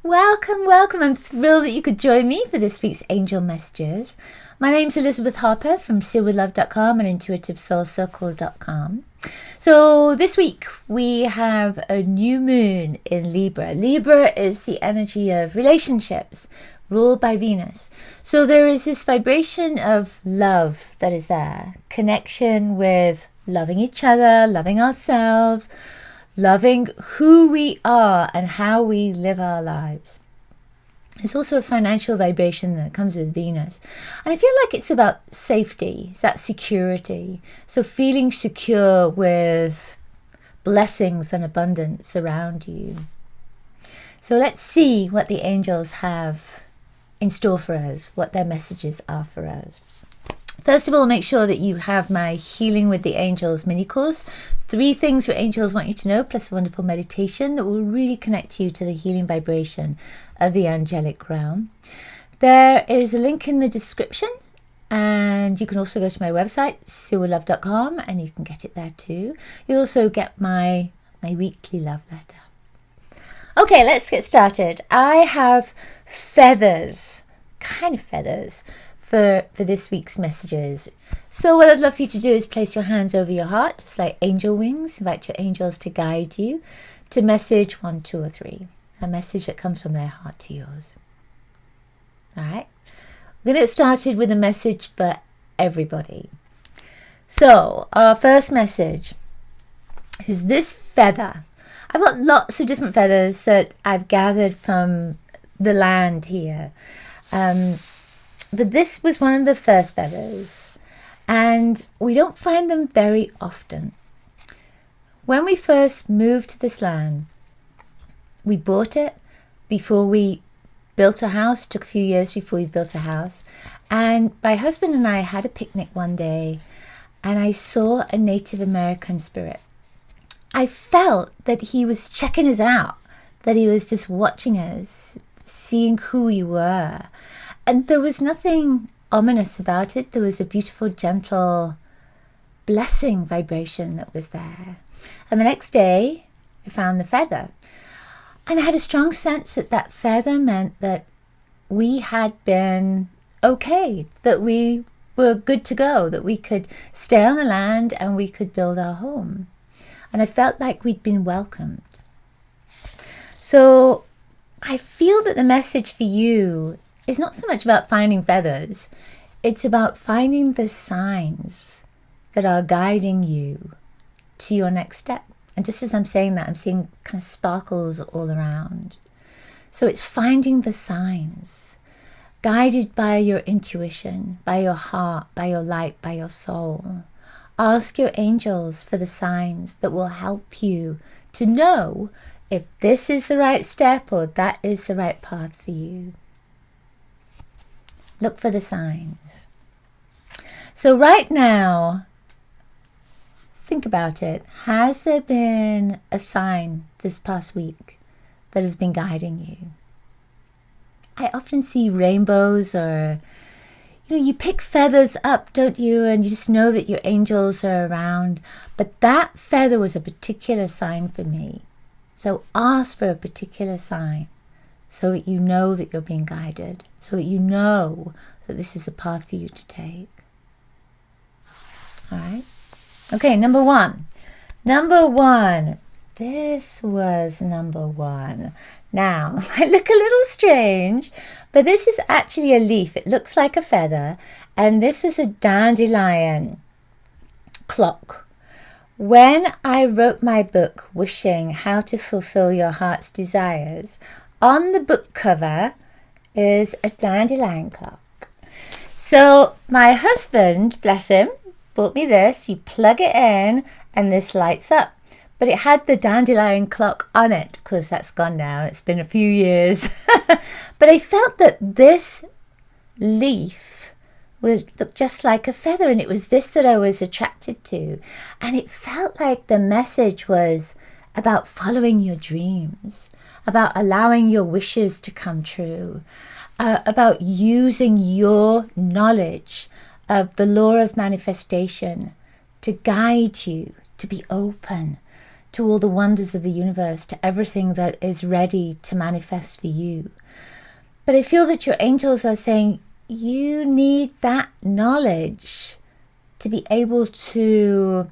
Welcome, welcome. I'm thrilled that you could join me for this week's Angel Messages. My name's Elizabeth Harper from sealwithlove.com and intuitivesoulcircle.com. So this week we have a new moon in Libra. Libra is the energy of relationships, ruled by Venus. So there is this vibration of love that is there. Connection with loving each other, loving ourselves, loving who we are and how we live our lives. There's also a financial vibration that comes with Venus. And I feel like it's about safety, it's that security. So feeling secure with blessings and abundance around you. So let's see what the angels have in store for us, what their messages are for us. First of all, make sure that you have my Healing with the Angels mini course. 3 things your angels want you to know, plus a wonderful meditation that will really connect you to the healing vibration of the angelic realm. There is a link in the description, and you can also go to my website, sealwithlove.com, and you can get it there too. You'll also get my weekly love letter. Okay, let's get started. I have feathers, for this week's messages. So what I'd love for you to do is place your hands over your heart, just like angel wings. Invite your angels to guide you to message 1, 2, or 3. A message that comes from their heart to yours. All right. We're going to get started with a message for everybody. So our first message is this feather. I've got lots of different feathers that I've gathered from the land here. But this was one of the first feathers, and we don't find them very often. When we first moved to this land, we bought it before we built a house. It took a few years before we built a house. And my husband and I had a picnic one day, and I saw a Native American spirit. I felt that he was checking us out, that he was just watching us, seeing who we were. And there was nothing ominous about it. There was a beautiful, gentle, blessing vibration that was there. And the next day, I found the feather. And I had a strong sense that that feather meant that we had been okay, that we were good to go, that we could stay on the land and we could build our home. And I felt like we'd been welcomed. So I feel that the message for you is not so much about finding feathers. It's about finding the signs that are guiding you to your next step. And just as I'm saying that, I'm seeing kind of sparkles all around. So it's finding the signs, guided by your intuition, by your heart, by your light, by your soul. Ask your angels for the signs that will help you to know if this is the right step or that is the right path for you. Look for the signs. So right now, think about it. Has there been a sign this past week that has been guiding you? I often see rainbows, or you pick feathers up, don't you? And you just know that your angels are around. But that feather was a particular sign for me. So ask for a particular sign so that you know that you're being guided, so that you know that this is a path for you to take. All right? Okay, number one. This was number 1. Now, it might look a little strange, but this is actually a leaf. It looks like a feather, and this was a dandelion clock. When I wrote my book, Wishing How to Fulfill Your Heart's Desires, on the book cover is a dandelion clock. So my husband, bless him, bought me this. You plug it in and this lights up. But it had the dandelion clock on it. Of course, that's gone now. It's been a few years. But I felt that this leaf looked just like a feather, and it was this that I was attracted to. And it felt like the message was about following your dreams, about allowing your wishes to come true, about using your knowledge of the law of manifestation to guide you, to be open, to all the wonders of the universe, to everything that is ready to manifest for you. But I feel that your angels are saying you need that knowledge to be able to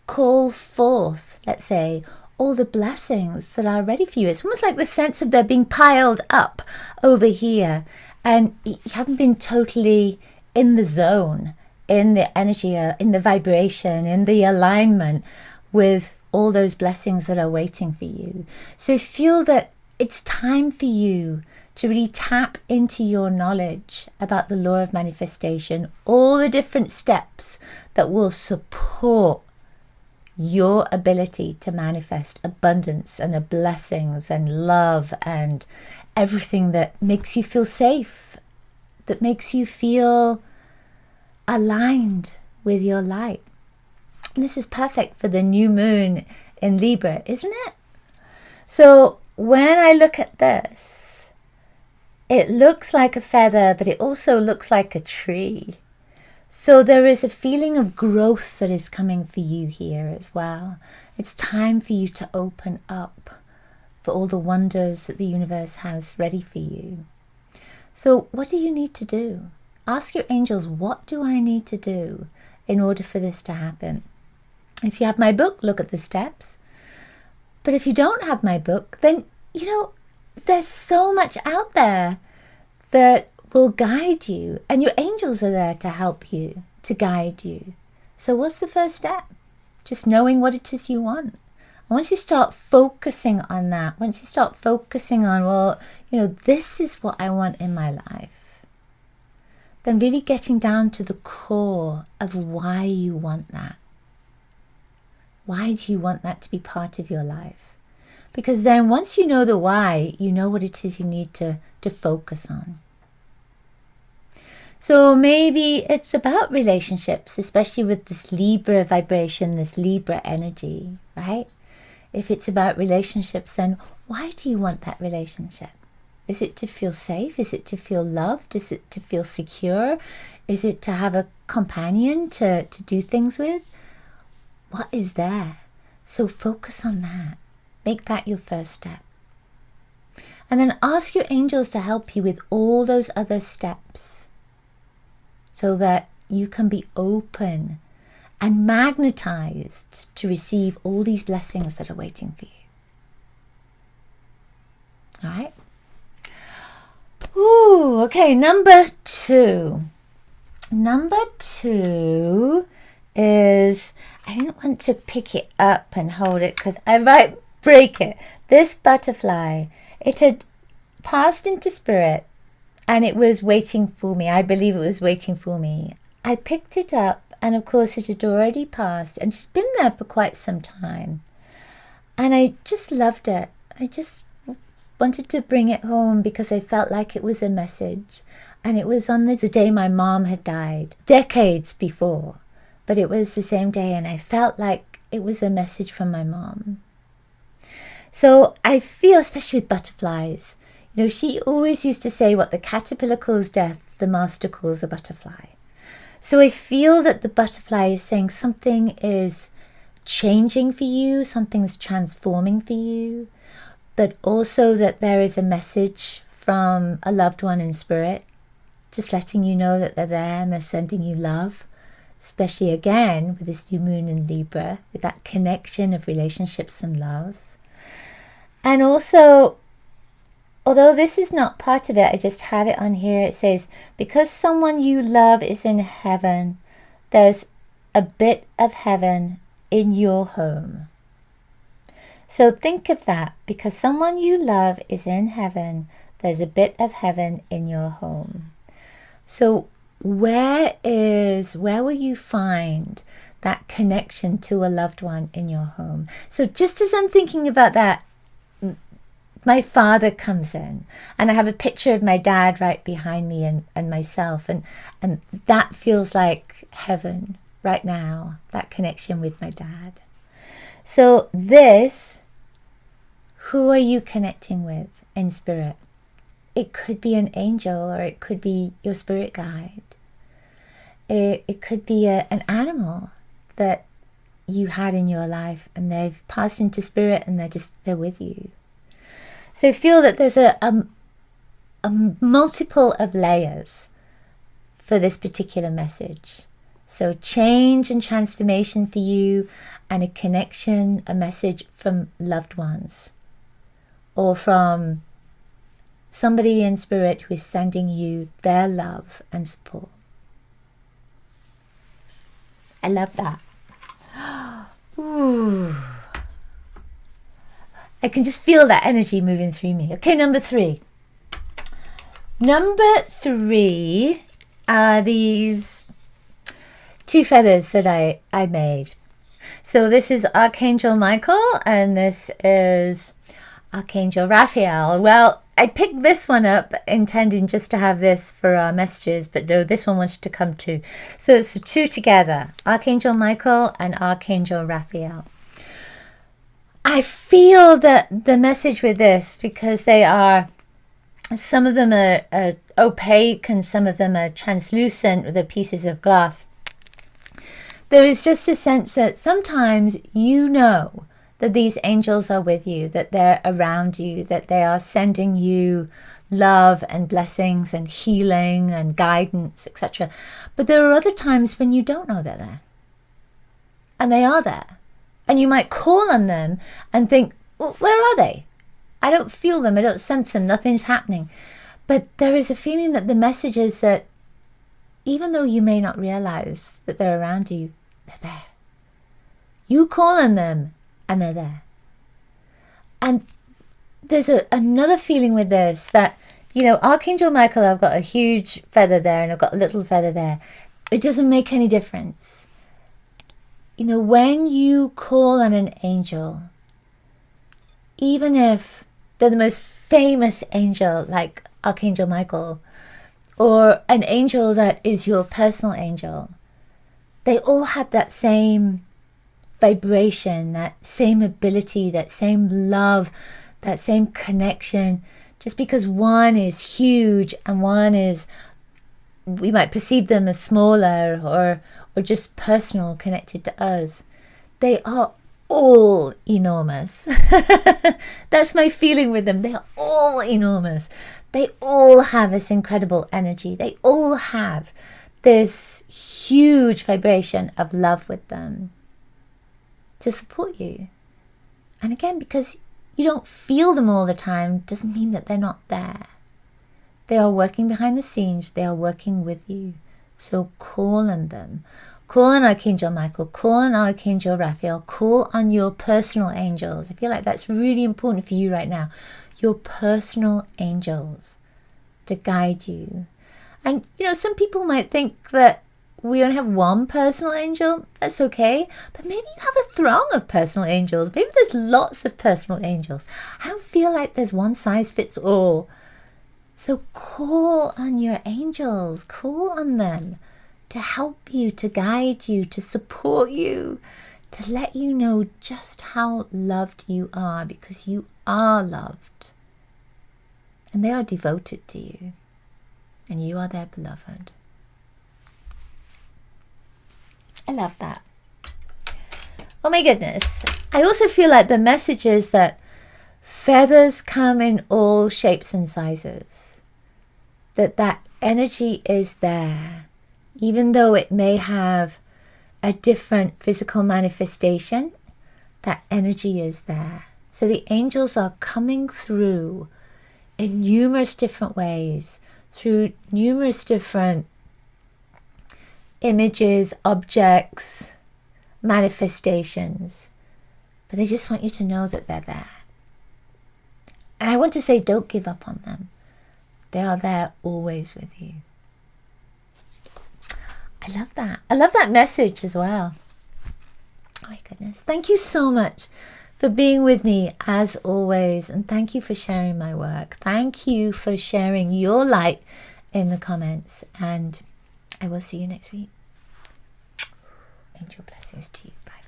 call forth, let's say, all the blessings that are ready for you. It's almost like the sense of they're being piled up over here, and you haven't been totally in the zone, in the energy, in the vibration, in the alignment with all those blessings that are waiting for you. So feel that it's time for you to really tap into your knowledge about the law of manifestation, all the different steps that will support your ability to manifest abundance and blessings and love and everything that makes you feel safe, that makes you feel aligned with your light. And this is perfect for the new moon in Libra, isn't it? So when I look at this, it looks like a feather, but it also looks like a tree. So there is a feeling of growth that is coming for you here as well. It's time for you to open up for all the wonders that the universe has ready for you. So what do you need to do? Ask your angels, what do I need to do in order for this to happen? If you have my book, look at the steps. But if you don't have my book, then, there's so much out there that will guide you, and your angels are there to help you, to guide you. So what's the first step? Just knowing what it is you want. And once you start focusing on that, once you start focusing on, this is what I want in my life, then really getting down to the core of why you want that. Why do you want that to be part of your life? Because then once you know the why, you know what it is you need to focus on. So maybe it's about relationships, especially with this Libra vibration, this Libra energy, right? If it's about relationships, then why do you want that relationship? Is it to feel safe? Is it to feel loved? Is it to feel secure? Is it to have a companion to do things with? What is there? So focus on that. Make that your first step. And then ask your angels to help you with all those other steps, so that you can be open and magnetized to receive all these blessings that are waiting for you. All right? Ooh, okay, number 2. Number 2 is, I didn't want to pick it up and hold it because I might break it. This butterfly, it had passed into spirit, and it was waiting for me. I believe it was waiting for me. I picked it up, and of course it had already passed, and it's been there for quite some time. And I just loved it. I just wanted to bring it home because I felt like it was a message. And it was on the day my mom had died, decades before. But it was the same day, and I felt like it was a message from my mom. So I feel, especially with butterflies, she always used to say, what the caterpillar calls death, the master calls a butterfly. So I feel that the butterfly is saying something is changing for you, something's transforming for you, but also that there is a message from a loved one in spirit, just letting you know that they're there and they're sending you love, especially again with this new moon in Libra, with that connection of relationships and love. And also, although this is not part of it, I just have it on here. It says, because someone you love is in heaven, there's a bit of heaven in your home. So think of that. Because someone you love is in heaven, there's a bit of heaven in your home. So where will you find that connection to a loved one in your home? So just as I'm thinking about that, my father comes in, and I have a picture of my dad right behind me and myself, and that feels like heaven right now, that connection with my dad. So who are you connecting with in spirit? It could be an angel, or it could be your spirit guide. It could be an animal that you had in your life, and they've passed into spirit, and they're with you. So feel that there's a multiple of layers for this particular message. So change and transformation for you, and a connection, a message from loved ones, or from somebody in spirit who is sending you their love and support. I love that. Ooh. I can just feel that energy moving through me. Okay, number 3. Number 3 are these 2 feathers that I made. So this is Archangel Michael, and this is Archangel Raphael. Well, I picked this one up intending just to have this for our messages, but no, this one wanted to come too. So it's the 2 together, Archangel Michael and Archangel Raphael. I feel that the message with this, because they are, some of them are opaque and some of them are translucent with the pieces of glass. There is just a sense that sometimes you know that these angels are with you, that they're around you, that they are sending you love and blessings and healing and guidance, etc. But there are other times when you don't know they're there. And they are there. And you might call on them and think, well, where are they? I don't feel them, I don't sense them, nothing's happening. But there is a feeling that the message is that even though you may not realize that they're around you, they're there. You call on them and they're there. And there's another feeling with this that, you know, Archangel Michael, I've got a huge feather there and I've got a little feather there. It doesn't make any difference. You know, when you call on an angel, even if they're the most famous angel like Archangel Michael, or an angel that is your personal angel, they all have that same vibration, that same ability, that same love, that same connection. Just because one is huge and one is, we might perceive them as smaller or just personal, connected to us, they are all enormous. That's my feeling with them. They are all enormous. They all have this incredible energy. They all have this huge vibration of love with them to support you. And again, because you don't feel them all the time doesn't mean that they're not there. They are working behind the scenes. They are working with you. So call on them. Call on Archangel Michael. Call on Archangel Raphael. Call on your personal angels. I feel like that's really important for you right now. Your personal angels to guide you. And, you know, some people might think that we only have one personal angel. That's okay. But maybe you have a throng of personal angels. Maybe there's lots of personal angels. I don't feel like there's one size fits all. So call on your angels. Call on them to help you, to guide you, to support you, to let you know just how loved you are, because you are loved. And they are devoted to you. And you are their beloved. I love that. Oh my goodness. I also feel like the message is that feathers come in all shapes and sizes. That energy is there. Even though it may have a different physical manifestation, that energy is there. So the angels are coming through in numerous different ways, through numerous different images, objects, manifestations. But they just want you to know that they're there. And I want to say, don't give up on them. They are there always with you. I love that. I love that message as well. Oh my goodness. Thank you so much for being with me as always. And thank you for sharing my work. Thank you for sharing your light in the comments. And I will see you next week. Angel blessings to you. Bye.